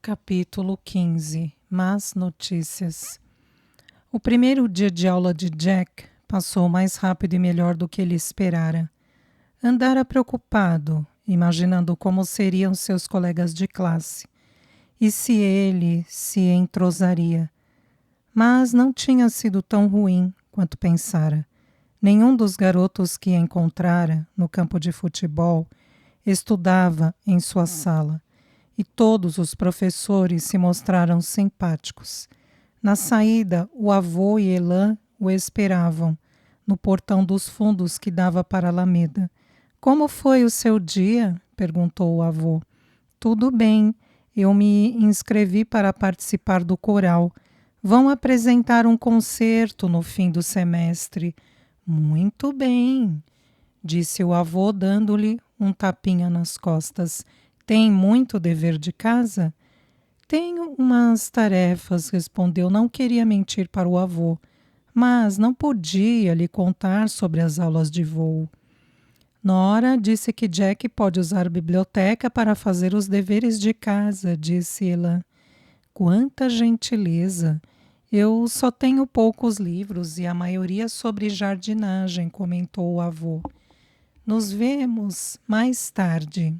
Capítulo 15. Más notícias. O primeiro dia de aula de Jack passou mais rápido e melhor do que ele esperara. Andara preocupado, imaginando como seriam seus colegas de classe e se ele se entrosaria. Mas não tinha sido tão ruim quanto pensara. Nenhum dos garotos que encontrara no campo de futebol estudava em sua sala. E todos os professores se mostraram simpáticos. Na saída, o avô e Elan o esperavam, no portão dos fundos que dava para a Alameda. Como foi o seu dia? Perguntou o avô. Tudo bem, eu me inscrevi para participar do coral. Vão apresentar um concerto no fim do semestre. Muito bem, disse o avô, dando-lhe um tapinha nas costas. Tem muito dever de casa? Tenho umas tarefas, respondeu. Não queria mentir para o avô, mas não podia lhe contar sobre as aulas de voo. Nora disse que Jack pode usar a biblioteca para fazer os deveres de casa, disse ela. Quanta gentileza! Eu só tenho poucos livros e a maioria sobre jardinagem, comentou o avô. Nos vemos mais tarde,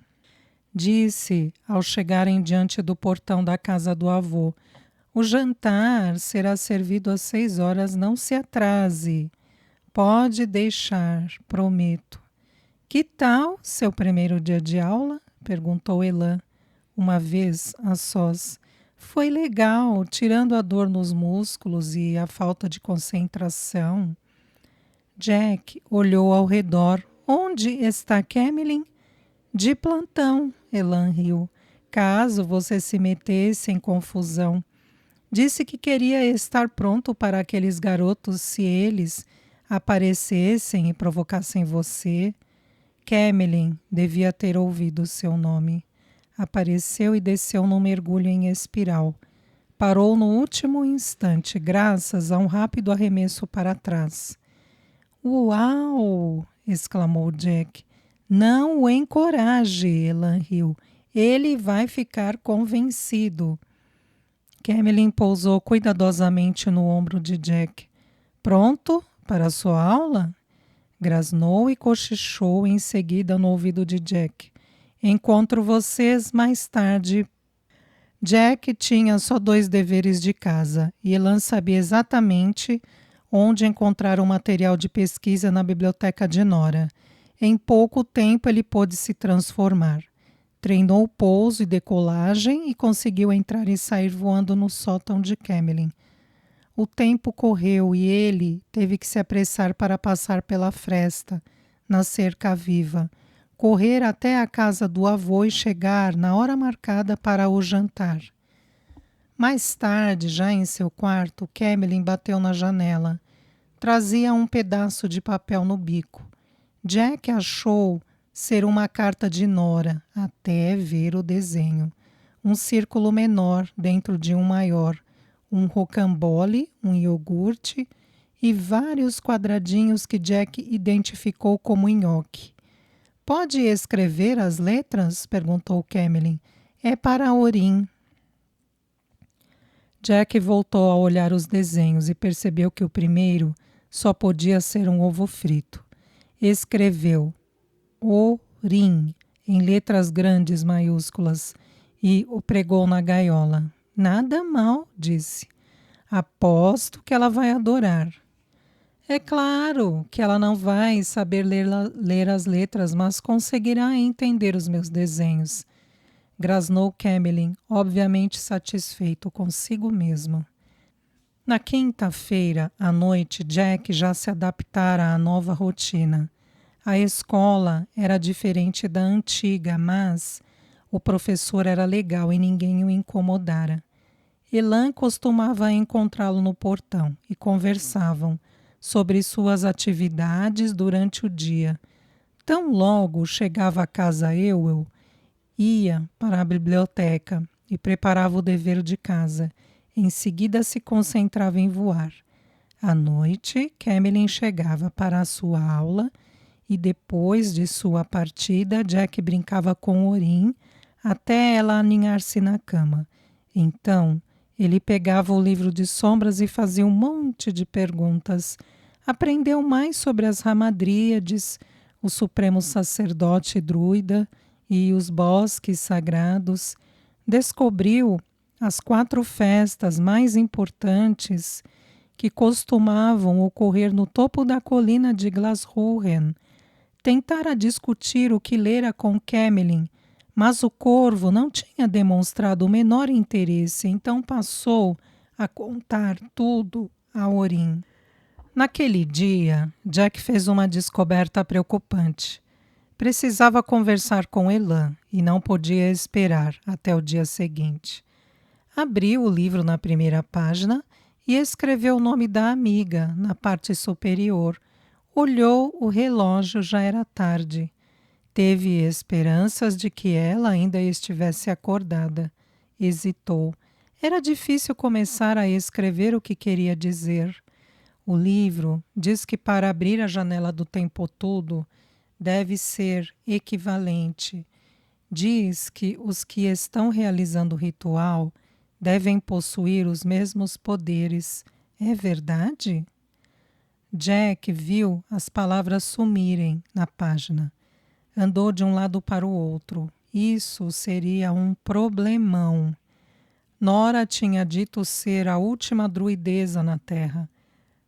disse ao chegarem diante do portão da casa do avô. O jantar será servido às 6 horas, não se atrase. Pode deixar, prometo. Que tal seu primeiro dia de aula? Perguntou Elan, uma vez a sós. Foi legal, tirando a dor nos músculos e a falta de concentração. Jack olhou ao redor. Onde está Camilyn? De plantão, Elan riu. Caso você se metesse em confusão. Disse que queria estar pronto para aqueles garotos se eles aparecessem e provocassem você. Camilyn devia ter ouvido seu nome. Apareceu e desceu num mergulho em espiral. Parou no último instante, graças a um rápido arremesso para trás. Uau! Exclamou Jack. Não o encoraje, Elan riu. Ele vai ficar convencido. Camilyn pousou cuidadosamente no ombro de Jack. Pronto para a sua aula? Grasnou e cochichou em seguida no ouvido de Jack. Encontro vocês mais tarde. Jack tinha só 2 deveres de casa e Elan sabia exatamente onde encontrar o material de pesquisa na biblioteca de Nora. Em pouco tempo ele pôde se transformar. Treinou pouso e decolagem e conseguiu entrar e sair voando no sótão de Camilyn. O tempo correu e ele teve que se apressar para passar pela fresta, na cerca viva, correr até a casa do avô e chegar na hora marcada para o jantar. Mais tarde, já em seu quarto, Camilyn bateu na janela. Trazia um pedaço de papel no bico. Jack achou ser uma carta de Nora, até ver o desenho. Um círculo menor dentro de um maior, um rocambole, um iogurte e vários quadradinhos que Jack identificou como nhoque. Pode escrever as letras? Perguntou Camilyn. É para Orin. Jack voltou a olhar os desenhos e percebeu que o primeiro só podia ser um ovo frito. Escreveu Orin em letras grandes maiúsculas e o pregou na gaiola. Nada mal, disse. Aposto que ela vai adorar. É claro que ela não vai saber ler as letras, mas conseguirá entender os meus desenhos. Grasnou Camilyn, obviamente satisfeito consigo mesmo. Na quinta-feira, à noite, Jack já se adaptara à nova rotina. A escola era diferente da antiga, mas o professor era legal e ninguém o incomodara. Elan costumava encontrá-lo no portão e conversavam sobre suas atividades durante o dia. Tão logo chegava a casa Ewell, ia para a biblioteca e preparava o dever de casa. Em seguida se concentrava em voar. À noite, Camilyn chegava para a sua aula e depois de sua partida, Jack brincava com Orin até ela aninhar-se na cama. Então, ele pegava o livro de sombras e fazia um monte de perguntas. Aprendeu mais sobre as Hamadríades, o supremo sacerdote druida e os bosques sagrados. Descobriu as 4 festas mais importantes que costumavam ocorrer no topo da colina de Glasruhen. Tentara discutir o que lera com Camelin, mas o corvo não tinha demonstrado o menor interesse, então passou a contar tudo a Orin. Naquele dia, Jack fez uma descoberta preocupante. Precisava conversar com Elan e não podia esperar até o dia seguinte. Abriu o livro na primeira página e escreveu o nome da amiga na parte superior. Olhou o relógio, já era tarde. Teve esperanças de que ela ainda estivesse acordada. Hesitou. Era difícil começar a escrever o que queria dizer. O livro diz que para abrir a janela do tempo todo deve ser equivalente. Diz que os que estão realizando o ritual devem possuir os mesmos poderes. É verdade? Jack viu as palavras sumirem na página. Andou de um lado para o outro. Isso seria um problemão. Nora tinha dito ser a última druideza na Terra.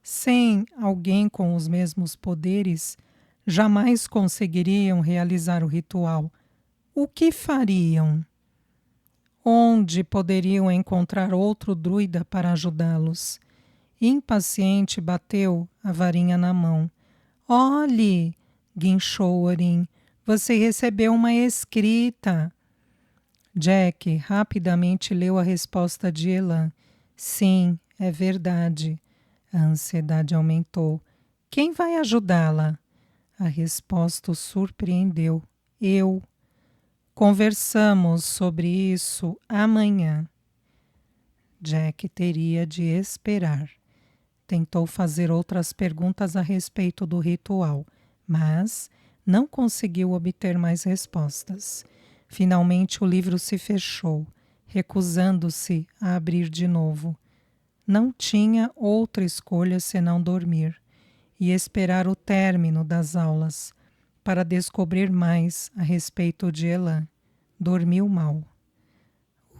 Sem alguém com os mesmos poderes, jamais conseguiriam realizar o ritual. O que fariam? Onde poderiam encontrar outro druida para ajudá-los? Impaciente, bateu a varinha na mão. Olhe, guinchou Orin, você recebeu uma escrita. Jack rapidamente leu a resposta de Elan. Sim, é verdade. A ansiedade aumentou. Quem vai ajudá-la? A resposta o surpreendeu. Eu. Conversamos sobre isso amanhã. Jack teria de esperar. Tentou fazer outras perguntas a respeito do ritual, mas não conseguiu obter mais respostas. Finalmente o livro se fechou, recusando-se a abrir de novo. Não tinha outra escolha senão dormir e esperar o término das aulas para descobrir mais a respeito de Elan. Dormiu mal.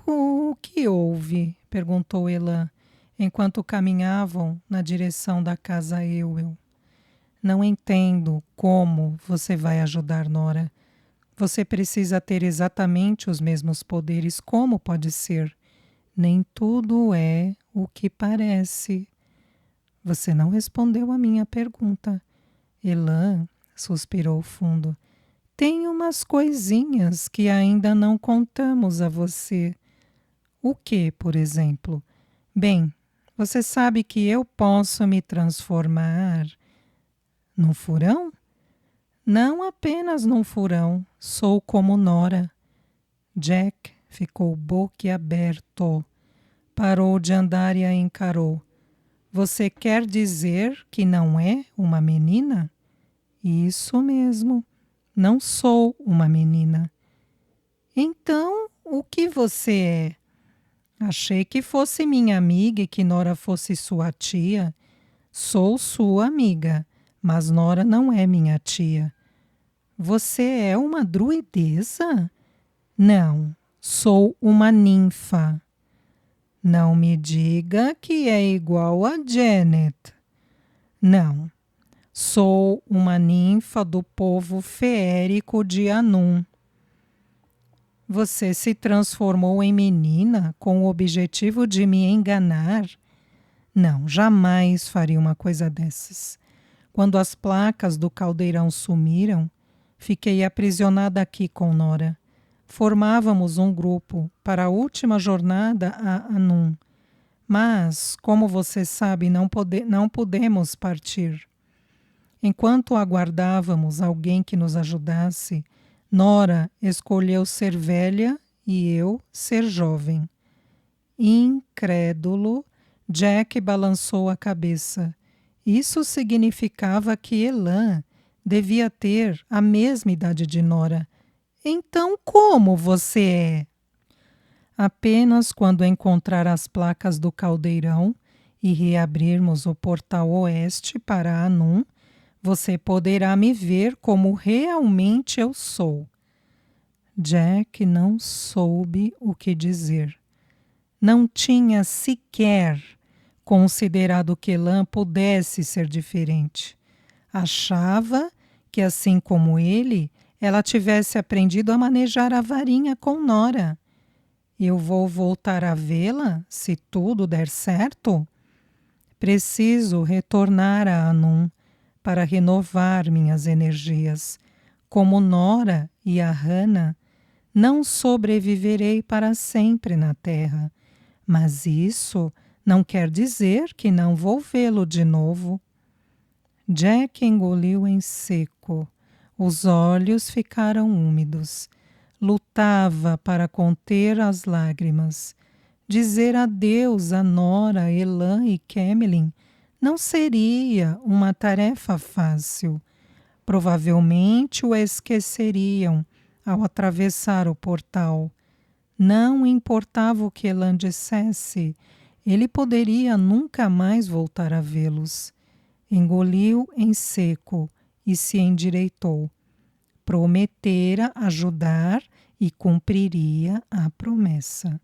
O que houve? Perguntou Elan, enquanto caminhavam na direção da casa Ewell. Não entendo como você vai ajudar Nora. Você precisa ter exatamente os mesmos poderes. Como pode ser? Nem tudo é o que parece. Você não respondeu a minha pergunta. Elan suspirou fundo. Tem umas coisinhas que ainda não contamos a você. O que, por exemplo? Bem, você sabe que eu posso me transformar num furão? Não apenas num furão, sou como Nora. Jack ficou boquiaberto. Parou de andar e a encarou. Você quer dizer que não é uma menina? Isso mesmo, não sou uma menina. Então, o que você é? Achei que fosse minha amiga e que Nora fosse sua tia. Sou sua amiga, mas Nora não é minha tia. Você é uma druideza? Não, sou uma ninfa. Não me diga que é igual a Janet. Não, sou uma ninfa do povo feérico de Anum. Você se transformou em menina com o objetivo de me enganar? Não, jamais faria uma coisa dessas. Quando as placas do caldeirão sumiram, fiquei aprisionada aqui com Nora. Formávamos um grupo para a última jornada a Anum. Mas, como você sabe, não pudemos partir. Enquanto aguardávamos alguém que nos ajudasse, Nora escolheu ser velha e eu ser jovem. Incrédulo, Jack balançou a cabeça. Isso significava que Elan devia ter a mesma idade de Nora. Então, como você é? Apenas quando encontrar as placas do caldeirão e reabrirmos o portal oeste para Anum, você poderá me ver como realmente eu sou. Jack não soube o que dizer. Não tinha sequer considerado que Elan pudesse ser diferente. Achava que, assim como ele, ela tivesse aprendido a manejar a varinha com Nora. Eu vou voltar a vê-la se tudo der certo? Preciso retornar a Anum para renovar minhas energias. Como Nora e a Hannah, não sobreviverei para sempre na Terra, mas isso não quer dizer que não vou vê-lo de novo. Jack engoliu em seco. Os olhos ficaram úmidos. Lutava para conter as lágrimas. Dizer adeus a Nora, Elan e Camelin não seria uma tarefa fácil. Provavelmente o esqueceriam ao atravessar o portal. Não importava o que Elan dissesse, ele poderia nunca mais voltar a vê-los. Engoliu em seco e se endireitou. Prometera ajudar e cumpriria a promessa.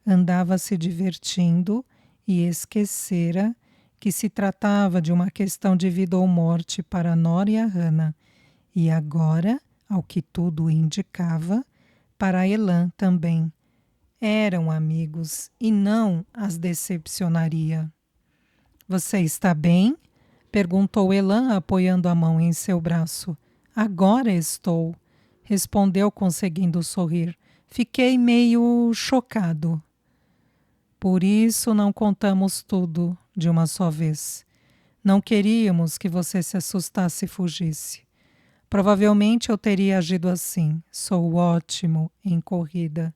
Andava se divertindo e esquecera que se tratava de uma questão de vida ou morte para Nora e a Hannah, e agora, ao que tudo indicava, para Elan também. Eram amigos e não as decepcionaria. Você está bem? Perguntou Elan, apoiando a mão em seu braço. Agora estou, respondeu conseguindo sorrir. Fiquei meio chocado. Por isso não contamos tudo de uma só vez. Não queríamos que você se assustasse e fugisse. Provavelmente eu teria agido assim. Sou ótimo em corrida.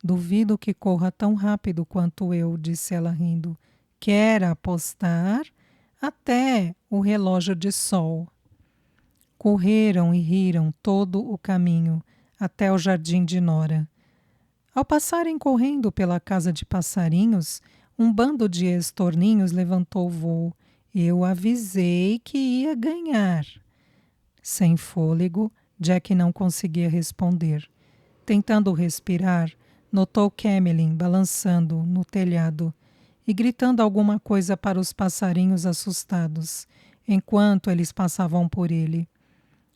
Duvido que corra tão rápido quanto eu, disse ela rindo. Quer apostar? Até o relógio de sol. Correram e riram todo o caminho até o jardim de Nora. Ao passarem correndo pela casa de passarinhos, um bando de estorninhos levantou voo. Eu avisei que ia ganhar. Sem fôlego, Jack não conseguia responder. Tentando respirar, notou Camelin balançando no telhado e gritando alguma coisa para os passarinhos assustados, enquanto eles passavam por ele.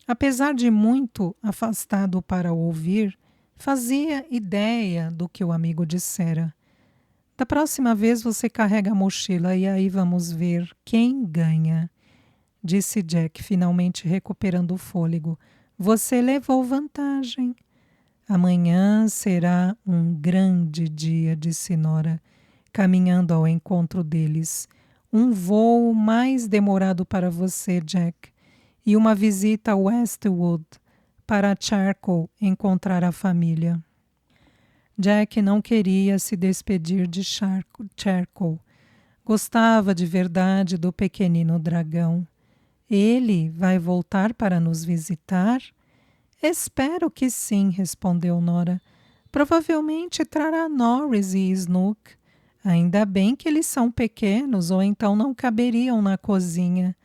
Apesar de muito afastado para ouvir, fazia ideia do que o amigo dissera. Da próxima vez você carrega a mochila e aí vamos ver quem ganha, disse Jack, finalmente recuperando o fôlego. Você levou vantagem. Amanhã será um grande dia, disse Nora, caminhando ao encontro deles. Um voo mais demorado para você, Jack, e uma visita a Westwood para Charcoal encontrar a família. Jack não queria se despedir de Charcoal. Gostava de verdade do pequenino dragão. Ele vai voltar para nos visitar? Espero que sim, respondeu Nora. Provavelmente trará Norris e Snook. Ainda bem que eles são pequenos, ou então não caberiam na cozinha.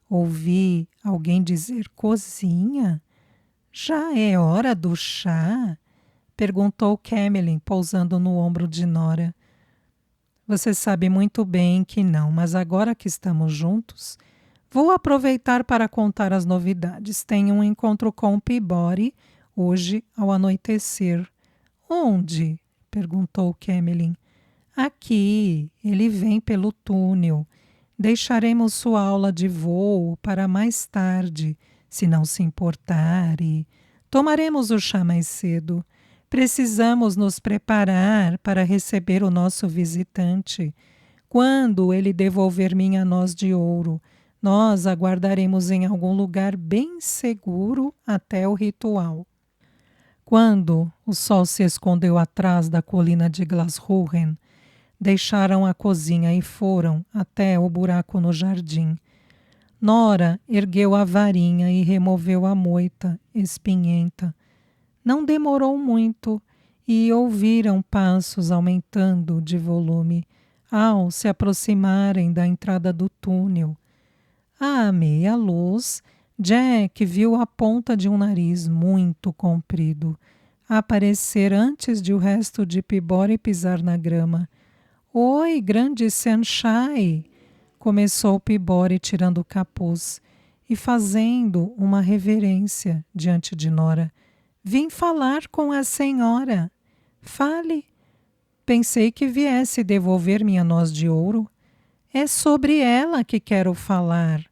Ouvi alguém dizer cozinha? Já é hora do chá? Perguntou Camelin, pousando no ombro de Nora. Você sabe muito bem que não, mas agora que estamos juntos, vou aproveitar para contar as novidades. Tenho um encontro com o Peabody hoje ao anoitecer. Onde? Perguntou Camelin. Aqui, ele vem pelo túnel. Deixaremos sua aula de voo para mais tarde, se não se importar, e tomaremos o chá mais cedo. Precisamos nos preparar para receber o nosso visitante. Quando ele devolver minha noz de ouro, nós aguardaremos em algum lugar bem seguro até o ritual. Quando o sol se escondeu atrás da colina de Glashuren, deixaram a cozinha e foram até o buraco no jardim. Nora ergueu a varinha e removeu a moita espinhenta. Não demorou muito e ouviram passos aumentando de volume ao se aproximarem da entrada do túnel. À meia luz, Jack viu a ponta de um nariz muito comprido aparecer antes de o resto de Peabody pisar na grama. Oi, grande Sansai! Começou Peabody tirando o capuz e fazendo uma reverência diante de Nora. Vim falar com a senhora. Fale. Pensei que viesse devolver minha noz de ouro. É sobre ela que quero falar.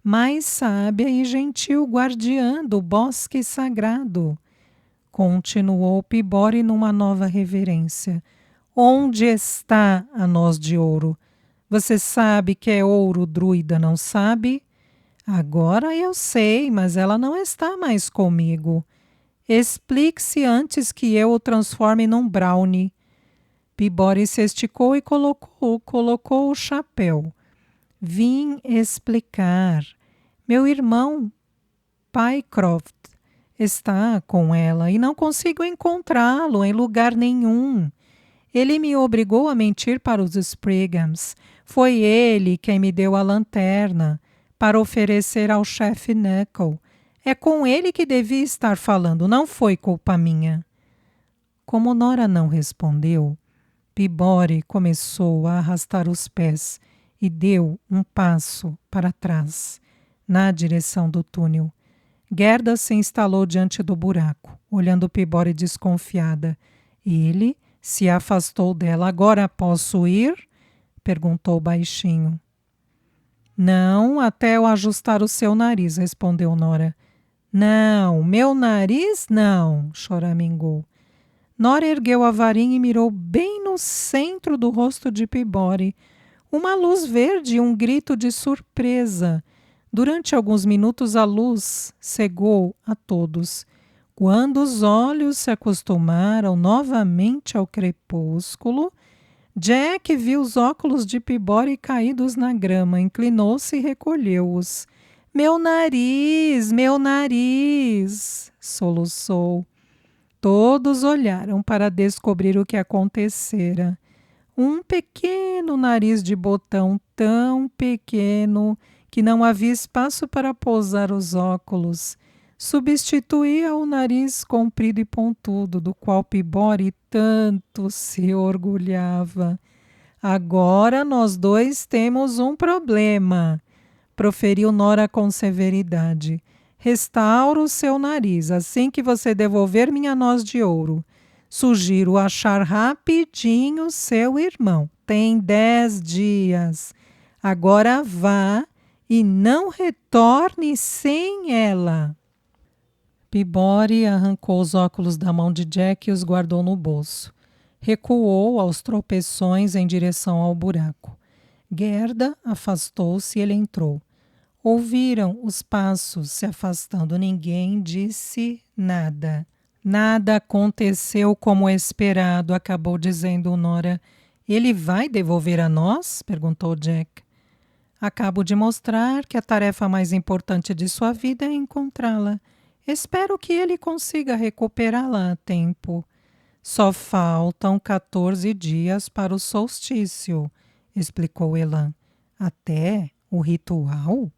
Mais sábia e gentil guardiã do bosque sagrado. Continuou Peabody numa nova reverência. Onde está a noz de ouro? Você sabe que é ouro, druida, não sabe? Agora eu sei, mas ela não está mais comigo. Explique-se antes que eu o transforme num brownie. Peabody se esticou e colocou o chapéu. Vim explicar. Meu irmão, Pycroft, está com ela e não consigo encontrá-lo em lugar nenhum. Ele me obrigou a mentir para os Spriggans. Foi ele quem me deu a lanterna para oferecer ao chefe Knuckle. É com ele que devia estar falando, não foi culpa minha. Como Nora não respondeu, Peabody começou a arrastar os pés e deu um passo para trás, na direção do túnel. Gerda se instalou diante do buraco, olhando Peabody desconfiada. Ele se afastou dela. Agora posso ir? Perguntou baixinho. Não, até eu ajustar o seu nariz, respondeu Nora. Não, meu nariz não, choramingou. Nora ergueu a varinha e mirou bem no centro do rosto de Peabody. Uma luz verde e um grito de surpresa. Durante alguns minutos a luz cegou a todos. Quando os olhos se acostumaram novamente ao crepúsculo, Jack viu os óculos de Peabody caídos na grama, inclinou-se e recolheu-os. Meu nariz! Soluçou. Todos olharam para descobrir o que acontecera. Um pequeno nariz de botão, tão pequeno que não havia espaço para pousar os óculos, substituía o nariz comprido e pontudo, do qual Peabody tanto se orgulhava. Agora nós dois temos um problema, proferiu Nora com severidade. Restauro o seu nariz assim que você devolver minha noz de ouro. Sugiro achar rapidinho seu irmão. Tem 10 dias. Agora vá e não retorne sem ela. Peabody arrancou os óculos da mão de Jack e os guardou no bolso. Recuou aos tropeções em direção ao buraco. Gerda afastou-se e ele entrou. Ouviram os passos se afastando. Ninguém disse nada. Nada aconteceu como esperado, acabou dizendo Nora. Ele vai devolver a nós? Perguntou Jack. Acabo de mostrar que a tarefa mais importante de sua vida é encontrá-la. Espero que ele consiga recuperá-la a tempo. Só faltam 14 dias para o solstício, explicou Elan. Até o ritual?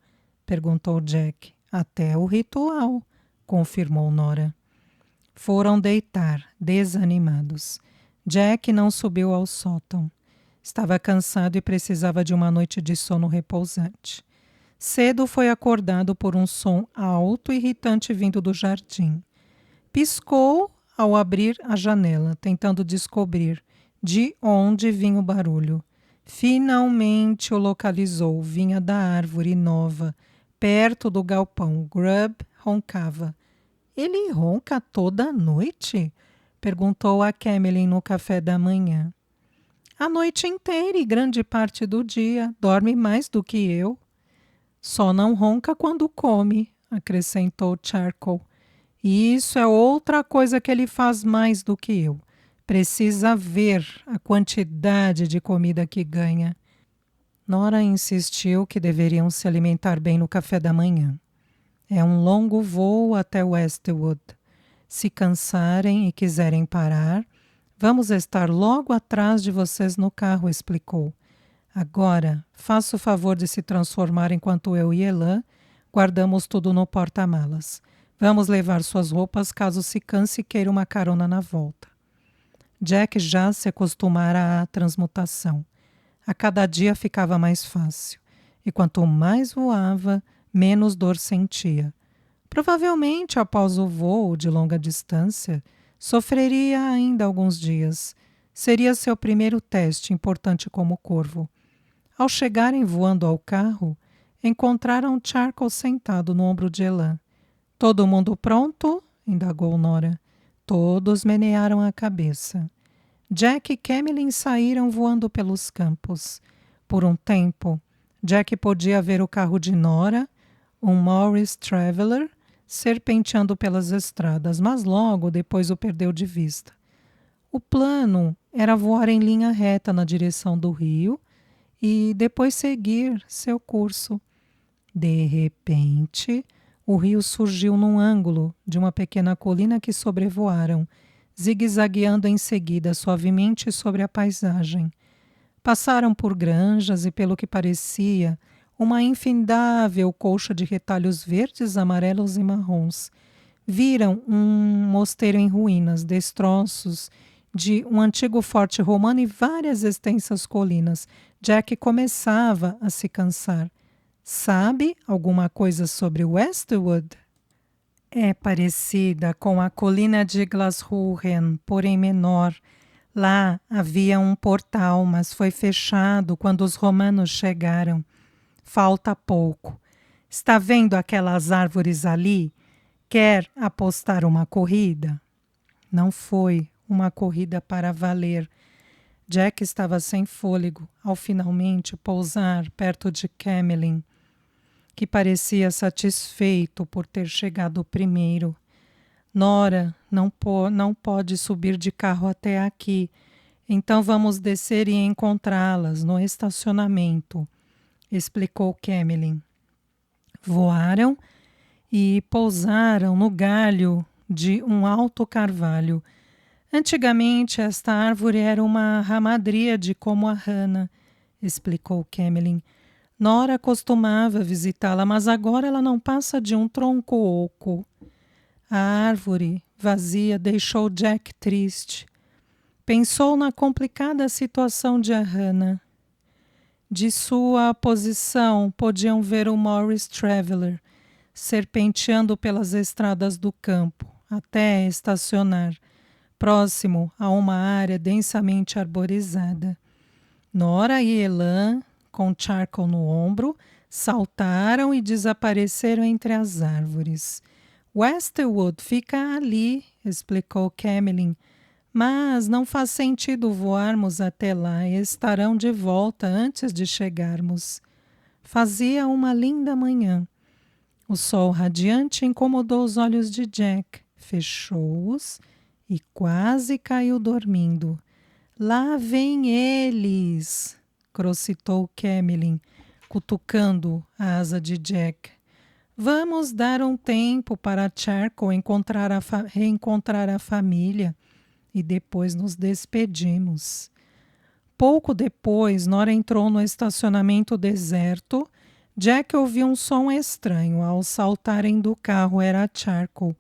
Perguntou Jack. Até o ritual, confirmou Nora. Foram deitar, desanimados. Jack não subiu ao sótão. Estava cansado e precisava de uma noite de sono repousante. Cedo foi acordado por um som alto e irritante vindo do jardim. Piscou ao abrir a janela, tentando descobrir de onde vinha o barulho. Finalmente o localizou. Vinha da árvore nova, perto do galpão. Grub roncava. Ele ronca toda noite? Perguntou a Camelin no café da manhã. A noite inteira e grande parte do dia. Dorme mais do que eu. Só não ronca quando come, acrescentou Charcoal. E isso é outra coisa que ele faz mais do que eu. Precisa ver a quantidade de comida que ganha. Nora insistiu que deveriam se alimentar bem no café da manhã. É um longo voo até Westwood. Se cansarem e quiserem parar, Vamos estar logo atrás de vocês no carro, explicou. Agora, faça o favor de se transformar enquanto eu e Elan guardamos tudo no porta-malas. Vamos levar suas roupas caso se canse e queira uma carona na volta. Jack já se acostumara à transmutação. A cada dia ficava mais fácil. E quanto mais voava, menos dor sentia. Provavelmente, após o voo de longa distância, sofreria ainda alguns dias. Seria seu primeiro teste, importante como corvo. Ao chegarem voando ao carro, encontraram Charcoal sentado no ombro de Elan. Todo mundo pronto? Indagou Nora. Todos menearam a cabeça. Jack e Camilin saíram voando pelos campos. Por um tempo, Jack podia ver o carro de Nora, um Morris Traveller, serpenteando pelas estradas, mas logo depois o perdeu de vista. O plano era voar em linha reta na direção do rio e depois seguir seu curso. De repente, o rio surgiu num ângulo de uma pequena colina que sobrevoaram, zigue-zagueando em seguida suavemente sobre a paisagem. Passaram por granjas e, pelo que parecia, uma infindável colcha de retalhos verdes, amarelos e marrons. Viram um mosteiro em ruínas, destroços de um antigo forte romano e várias extensas colinas. Jack começava a se cansar. Sabe alguma coisa sobre Westwood? É parecida com a colina de Glashuren, porém menor. Lá havia um portal, mas foi fechado quando os romanos chegaram. Falta pouco. Está vendo aquelas árvores ali? Quer apostar uma corrida? Não foi uma corrida para valer. Jack estava sem fôlego ao finalmente pousar perto de Camilin, que parecia satisfeito por ter chegado primeiro. Nora não pode subir de carro até aqui, então vamos descer e encontrá-las no estacionamento, explicou Camilin. Voaram e pousaram no galho de um alto carvalho. Antigamente esta árvore era uma ramadríade como a rana, explicou Camilin. Nora costumava visitá-la, mas agora ela não passa de um tronco oco. A árvore vazia deixou Jack triste. Pensou na complicada situação de Hannah. De sua posição, podiam ver o Morris Traveller serpenteando pelas estradas do campo, até estacionar, próximo a uma área densamente arborizada. Nora e Elan, com Charcoal no ombro, saltaram e desapareceram entre as árvores. Westwood fica ali, explicou Camilin, mas não faz sentido voarmos até lá e estarão de volta antes de chegarmos. Fazia uma linda manhã. O sol radiante incomodou os olhos de Jack, fechou-os e quase caiu dormindo. Lá vêm eles, crocitou Camilin, cutucando a asa de Jack. Vamos dar um tempo para Charcoal reencontrar a família e depois nos despedimos. Pouco depois, Nora entrou no estacionamento deserto. Jack ouviu um som estranho. Ao saltarem do carro era Charcoal.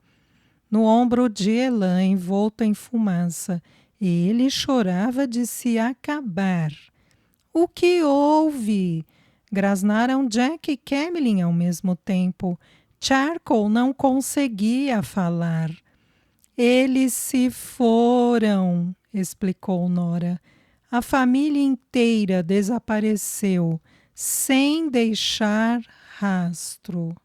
No ombro de Elan, envolto em fumaça. Ele chorava de se acabar. O que houve? Grasnaram Jack e Camilin ao mesmo tempo. Charcoal não conseguia falar. Eles se foram, explicou Nora. A família inteira desapareceu, sem deixar rastro.